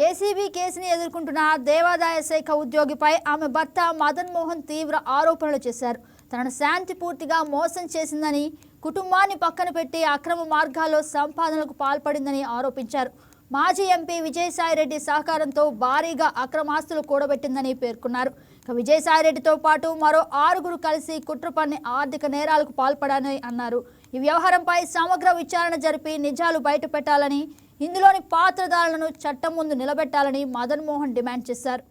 ACB కేసుని ఎదుర్కొంటున్న దేవాదాయ శాఖ ఉద్యోగిపై ఆమె భర్త మదన్ మోహన్ తీవ్ర ఆరోపణలు చేశారు. తనను శాంతి పూర్తిగా మోసం చేసిందని, కుటుంబాన్ని పక్కన పెట్టి అక్రమ మార్గాల్లో సంపాదనలకు పాల్పడిందని ఆరోపించారు. మాజీ ఎంపీ విజయసాయిరెడ్డి సహకారంతో భారీగా అక్రమాస్తులు కూడబెట్టిందని పేర్కొన్నారు. విజయసాయిరెడ్డితో పాటు మరో 6గురు కలిసి కుట్ర పన్ని ఆర్థిక నేరాలకు పాల్పడారని అన్నారు. ఈ వ్యవహారంపై సమగ్ర విచారణ జరిపి నిజాలు బయటపెట్టాలని, ఇందులోని పాత్రధారులను చట్టం ముందు నిలబెట్టాలని మదన్ మోహన్ డిమాండ్ చేశారు.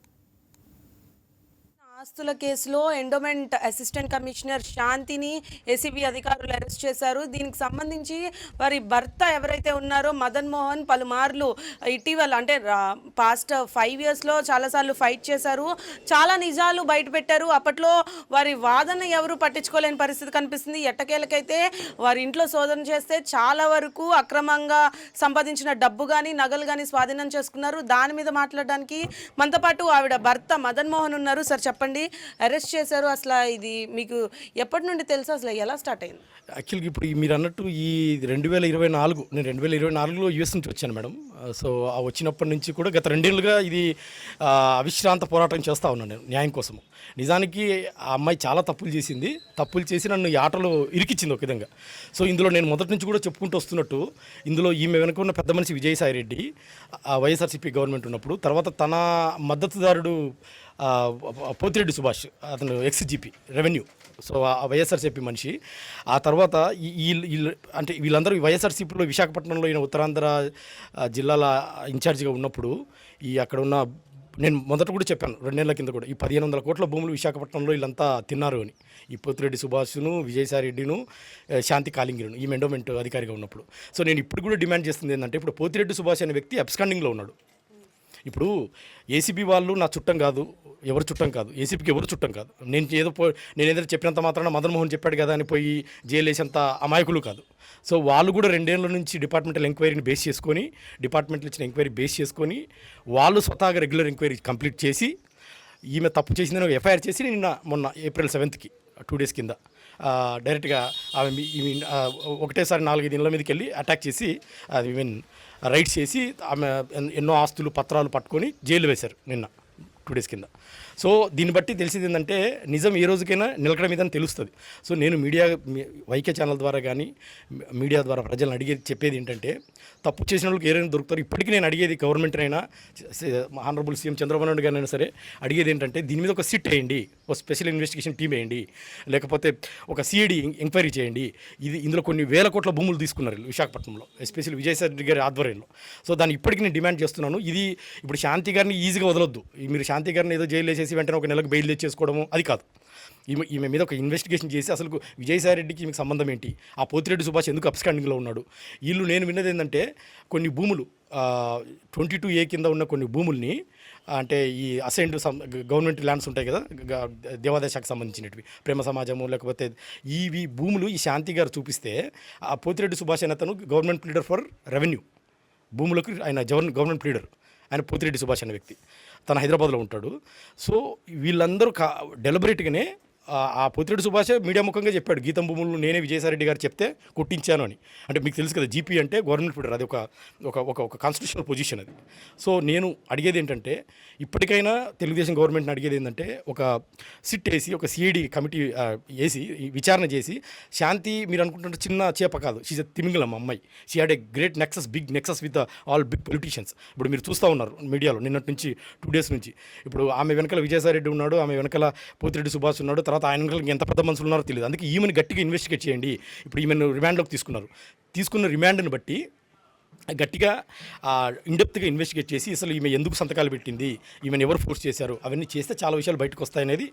ఆస్తుల కేసులో ఎండోమెంట్ అసిస్టెంట్ కమిషనర్ శాంతిని ఏసీబీ అధికారులు అరెస్ట్ చేశారు. దీనికి సంబంధించి వారి భర్త ఎవరైతే ఉన్నారో మదన్ మోహన్ పలుమార్లు ఇటీవల అంటే పాస్ట్ 5 ఇయర్స్లో చాలాసార్లు ఫైట్ చేశారు. చాలా నిజాలు బయటపెట్టారు. అప్పట్లో వారి వాదన ఎవరు పట్టించుకోలేని పరిస్థితి కనిపిస్తుంది. ఎట్టకేలకైతే వారి ఇంట్లో శోధన చేస్తే చాలా వరకు అక్రమంగా సంపాదించిన డబ్బు కానీ నగలు కానీ స్వాధీనం చేసుకున్నారు. దాని మీద మాట్లాడడానికి మనతో పాటు ఆవిడ భర్త మదన్ మోహన్ ఉన్నారు. సార్ చెప్పండి, అరెస్ట్ చేశారు, అసలు ఇది మీకు ఎప్పటి నుండి తెలుసు, అసలు ఎలా స్టార్ట్ అయింది? యాక్చువల్గా ఇప్పుడు మీరు అన్నట్టు ఈ 2024 నేను 2024లో యూఎస్ నుంచి వచ్చాను మేడం. సో ఆ వచ్చినప్పటి నుంచి కూడా గత 2 ఏళ్ళుగా ఇది అవిశ్రాంత పోరాటం చేస్తూ ఉన్నాను నేను న్యాయం కోసం. నిజానికి ఆ అమ్మాయి చాలా తప్పులు చేసింది. తప్పులు చేసి నన్ను ఈ ఆటలో ఇరికిచ్చింది ఒక విధంగా. సో ఇందులో నేను మొదటి నుంచి కూడా చెప్పుకుంటూ వస్తున్నట్టు, ఇందులో ఈమె వెనుక ఉన్న పెద్ద మనిషి విజయసాయిరెడ్డి వైఎస్ఆర్సీపీ గవర్నమెంట్ ఉన్నప్పుడు, తర్వాత తన మద్దతుదారుడు పోతిరెడ్డి సుభాష్, అతను ఎక్స్జీపీ రెవెన్యూ, సో ఆ వైఎస్ఆర్సీపీ మనిషి. ఆ తర్వాత అంటే వీళ్ళందరూ వైఎస్ఆర్సీపీలో విశాఖపట్నంలో ఈయన ఉత్తరాంధ్ర జిల్లాల ఇన్ఛార్జిగా ఉన్నప్పుడు అక్కడ ఉన్న, నేను మొదట కూడా చెప్పాను 2 నెలల కింద కూడా, ఈ 1500 కోట్ల భూములు విశాఖపట్నంలో వీళ్ళంతా తిన్నారు అని. ఈ పోతిరెడ్డి సుభాష్ను, విజయసాయిరెడ్డిను, శాంతి కాలింగిను, ఈ ఎండోమెంట్ అధికారిగా ఉన్నప్పుడు. సో నేను ఇప్పుడు కూడా డిమాండ్ చేస్తుంది ఏంటంటే, ఇప్పుడు పోతిరెడ్డి సుభాష్ అనే వ్యక్తి అబ్స్కాండింగ్లో ఉన్నాడు. ఇప్పుడు ఏసీబీ వాళ్ళు నా చుట్టం కాదు, ఎవరు చుట్టం కాదు, ఏసీపీకి ఎవరు చుట్టం కాదు. నేను ఏదైనా చెప్పినంత మాత్రాన మదన్ మోహన్ చెప్పాడు కదా అని పోయి జైలు వేసేంత అమాయకులు కాదు. సో వాళ్ళు కూడా 2 ఏళ్ల నుంచి డిపార్ట్మెంటల్ ఎంక్వైరీని బేస్ చేసుకొని, డిపార్ట్మెంట్లో ఇచ్చిన ఎంక్వైరీ బేస్ చేసుకొని, వాళ్ళు స్వతహాగా రెగ్యులర్ ఎంక్వైరీ కంప్లీట్ చేసి, ఈమె తప్పు చేసిందని ఎఫ్ఐఆర్ చేసి మొన్న April 7th 2 days కింద డైరెక్ట్గా ఆమె ఒకటేసారి 4-5 ఇళ్ళ మీదకి వెళ్ళి అటాక్ చేసి, అది రైడ్స్ చేసి ఆమె ఎన్నో ఆస్తులు పత్రాలు పట్టుకొని జైలు వేశారు నిన్న 2 days కింద. సో దీన్ని బట్టి తెలిసింది ఏంటంటే, నిజం ఏ రోజుకైనా నిలకడ మీద తెలుస్తుంది. సో నేను వైకే ఛానల్ ద్వారా కానీ మీడియా ద్వారా ప్రజలను అడిగేది చెప్పేది ఏంటంటే, తప్పు చేసిన వాళ్ళకి ఏదైనా దొరుకుతారు. ఇప్పటికీ నేను అడిగేది గవర్నమెంట్నైనా, ఆనరబుల్ సీఎం చంద్రబాబు నాయుడు గారినైనా సరే అడిగేది ఏంటంటే, దీని మీద ఒక సిట్ వేయండి, ఒక స్పెషల్ ఇన్వెస్టిగేషన్ టీం వేయండి, లేకపోతే ఒక సిఐడి ఎంక్వైరీ చేయండి. ఇందులో కొన్ని వేల కోట్ల భూములు తీసుకున్నారు విశాఖపట్నంలో, ఎస్పెషల్లీ విజయసాయిరెడ్డి గారి ఆధ్వర్యంలో. సో దాన్ని ఇప్పటికీ నేను డిమాండ్ చేస్తున్నాను. ఇది ఇప్పుడు శాంతి గారిని ఈజీగా వదలొద్దు. మీరు శాంతి గారిని ఏదో జైలు వేసేసి వెంటనే ఒక నెలకు బెయిల్ తెచ్చేసుకోవడము అది కాదు. ఈమె మీద ఒక ఇన్వెస్టిగేషన్ చేసి అసలు విజయసాయిరెడ్డికి ఈమెకు సంబంధం ఏంటి, ఆ పోతిరెడ్డి సుభాష్ ఎందుకు అబ్స్కాండింగ్లో ఉన్నాడు. నేను విన్నది ఏంటంటే, కొన్ని భూములు 22A కింద ఉన్న కొన్ని భూముల్ని, అంటే ఈ అసైన్డ్ గవర్నమెంట్ ల్యాండ్స్ ఉంటాయి కదా, దేవాదాయ శాఖకు సంబంధించినవి, ప్రేమ సమాజము, లేకపోతే ఈ భూములు ఈ శాంతి గారు చూపిస్తే, ఆ పోతిరెడ్డి సుభాష్ అనే అతను గవర్నమెంట్ లీడర్ ఫర్ రెవెన్యూ, భూములకు ఆయన గవర్నమెంట్ లీడర్, ఆయన పోతిరెడ్డి సుభాష్ అనే వ్యక్తి, తన హైదరాబాద్లో ఉంటాడు. సో వీళ్ళందరూ డెలిబరేట్గానే ఆ పోతిరెడ్డి సుభాషే మీడియా ముఖంగా చెప్పాడు, గీతం భూములు నేనే విజయసాయిరెడ్డి గారు చెప్తే కొట్టించాను అని. అంటే మీకు తెలుసు కదా, జీపీ అంటే గవర్నమెంట్ లీడర్, అది ఒక కాన్స్టిట్యూషనల్ పొజిషన్ అది. సో నేను అడిగేది ఏంటంటే, ఇప్పటికైనా తెలుగుదేశం గవర్నమెంట్ని అడిగేది ఏంటంటే, ఒక సిట్ వేసి, ఒక సిఐడి కమిటీ వేసి విచారణ చేసి, శాంతి మీరు అనుకుంటుంటే చిన్న చేప కాదు, షీజ్ ఎ తిమింగలం అమ్మాయి. She had a great big nexus with all big politicians. ఇప్పుడు మీరు చూస్తూ ఉన్నారు మీడియాలో నిన్నటి నుంచి 2 days నుంచి. ఇప్పుడు ఆమె వెనకాల విజయసాయిరెడ్డి ఉన్నాడు, ఆమె వెనకాల పోతిరెడ్డి సుభాష్ ఉన్నాడు, తర్వాత ఆయన వెనకాల ఎంత పెద్ద మనుషులు ఉన్నారో తెలియదు. అందుకే ఈమెను గట్టిగా ఇన్వెస్టిగేట్ చేయండి. ఇప్పుడు ఈమెను రిమాండ్లోకి తీసుకున్న రిమాండ్ని బట్టి గట్టిగా ఇన్డెప్త్గా ఇన్వెస్టిగేట్ చేసి, అసలు ఈమె ఎందుకు సంతకాలు పెట్టింది, ఈమెను ఎవరు ఫోర్స్ చేశారు, అవన్నీ చేస్తే చాలా విషయాలు బయటకు వస్తాయనేది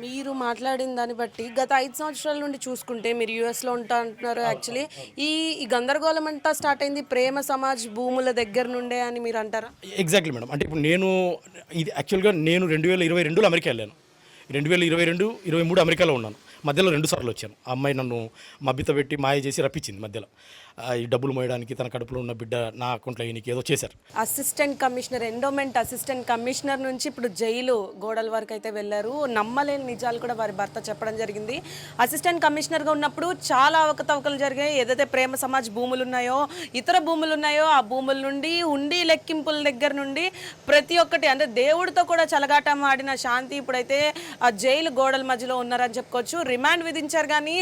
మీరు మాట్లాడిన దాన్ని బట్టి. గత 5 సంవత్సరాల నుండి చూసుకుంటే, మీరు యూఎస్లో ఉంటా అంటున్నారు. యాక్చువల్లీ ఈ గందరగోళం అంతా స్టార్ట్ అయింది ప్రేమ సమాజ్ భూముల దగ్గర నుండే అని మీరు అంటారా? Exactly madam. అంటే ఇప్పుడు ఇది యాక్చువల్గా నేను 2022లో అమెరికా వెళ్ళాను, 2022-23 అమెరికాలో ఉన్నాను. మధ్యలో 2 సార్లు వచ్చాను. ఆ అమ్మాయి నన్ను మబ్బితో పెట్టి మాయ చేసి రప్పించింది మధ్యలో. ఈ డబ్బులు మోయడానికి తన కడుపులో ఉన్న బిడ్డ నా అకౌంట్లో ఈయనకి ఏదో చేశారు. Assistant commissioner, endowment assistant commissioner నుంచి ఇప్పుడు జైలు గోడల వరకు అయితే వెళ్ళారు. నమ్మలేని నిజాలు కూడా వారి భర్త చెప్పడం జరిగింది. అసిస్టెంట్ కమిషనర్గా ఉన్నప్పుడు చాలా అవకతవకలు జరిగాయి. ఏదైతే ప్రేమ సమాజ్ భూములు ఉన్నాయో, ఇతర భూములు ఉన్నాయో, ఆ భూముల నుండి ఉండి లెక్కింపుల దగ్గర నుండి ప్రతి ఒక్కటి, అంటే దేవుడితో కూడా చలగాటం ఆడిన శాంతి ఇప్పుడైతే ఆ జైలు గోడల మధ్యలో ఉన్నారని చెప్పుకోవచ్చు. రిమాండ్ విధించారు కానీ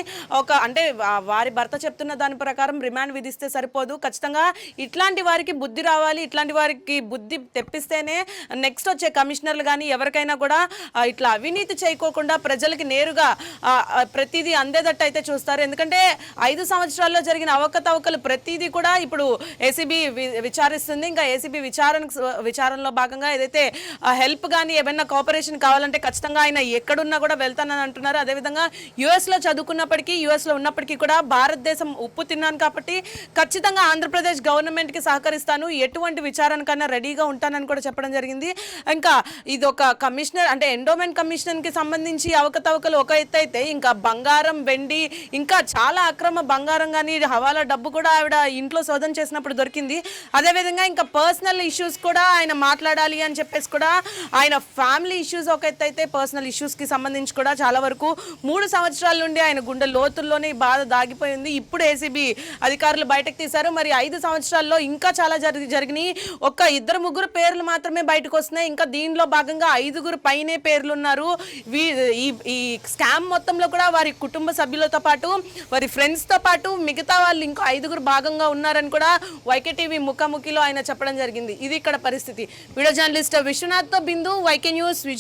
అంటే వారి భర్త చెప్తున్న దాని ప్రకారం రిమాండ్ విధిస్తే సరిపోదు. ఖచ్చితంగా ఇట్లాంటి వారికి బుద్ధి రావాలి. ఇట్లాంటి వారికి బుద్ధి తెప్పిస్తేనే నెక్స్ట్ వచ్చే కమిషనర్లు కానీ ఎవరికైనా కూడా ఇట్లా అవినీతి చేయకోకుండా ప్రజలకి నేరుగా ప్రతిదీ అందేదట్టు అయితే చూస్తారు. ఎందుకంటే 5 సంవత్సరాల్లో జరిగిన అవకతవకలు ప్రతిదీ కూడా ఇప్పుడు ఏసీబీ విచారిస్తుంది. ఇంకా ఏసీబీ విచారణలో భాగంగా ఏదైతే హెల్ప్ కానీ ఏమైనా కోఆపరేషన్ కావాలంటే ఖచ్చితంగా ఆయన ఎక్కడున్నా కూడా వెళ్తానని అంటున్నారు. అదేవిధంగా యుఎస్లో చదువుకున్నప్పటికీ, యుఎస్లో ఉన్నప్పటికీ కూడా భారతదేశం ఉప్పు తిన్నాను కాబట్టి ఖచ్చితంగా ఆంధ్రప్రదేశ్ గవర్నమెంట్కి సహకరిస్తాను, ఎటువంటి విచారణకన్నా రెడీగా ఉంటానని కూడా చెప్పడం జరిగింది. ఇంకా ఇది ఒక కమిషనర్ అంటే ఎండోమెంట్ కమిషనర్కి సంబంధించి అవకతవకలు ఒక ఎత్తు అయితే, ఇంకా బంగారం, వెండి, ఇంకా చాలా అక్రమ బంగారం కానీ హవాలా డబ్బు కూడా ఆవిడ ఇంట్లో శోధన చేసినప్పుడు దొరికింది. అదేవిధంగా ఇంకా పర్సనల్ ఇష్యూస్ కూడా ఆయన మాట్లాడాలి అని చెప్పేసి కూడా ఆయన ఫ్యామిలీ ఇష్యూస్ ఒక ఎత్తు అయితే, పర్సనల్ ఇష్యూస్కి సంబంధించి కూడా చాలా వరకు 3 సంవత్సరాల నుండి ఆయన గుండె లోతుల్లోనే బాధ దాగిపోయింది. ఇప్పుడు ఏసీబీ అధికారులు బయటకు తీశారు. మరి 5 సంవత్సరాల్లో ఇంకా చాలా జరిగినాయి. ఒక 2-3 పేర్లు మాత్రమే బయటకు వస్తున్నాయి. ఇంకా దీనిలో భాగంగా 5 పైనే పేర్లు ఉన్నారు. ఈ స్కామ్ మొత్తంలో కూడా వారి కుటుంబ సభ్యులతో పాటు, వారి ఫ్రెండ్స్తో పాటు మిగతా వాళ్ళు ఇంకో 5 భాగంగా ఉన్నారని కూడా వైకే టీవీ ముఖాముఖిలో ఆయన చెప్పడం జరిగింది. ఇది ఇక్కడ పరిస్థితి. వీడియో జర్నలిస్ట్ విశ్వనాథ్తో బిందు, వైకే న్యూస్, విజయ్.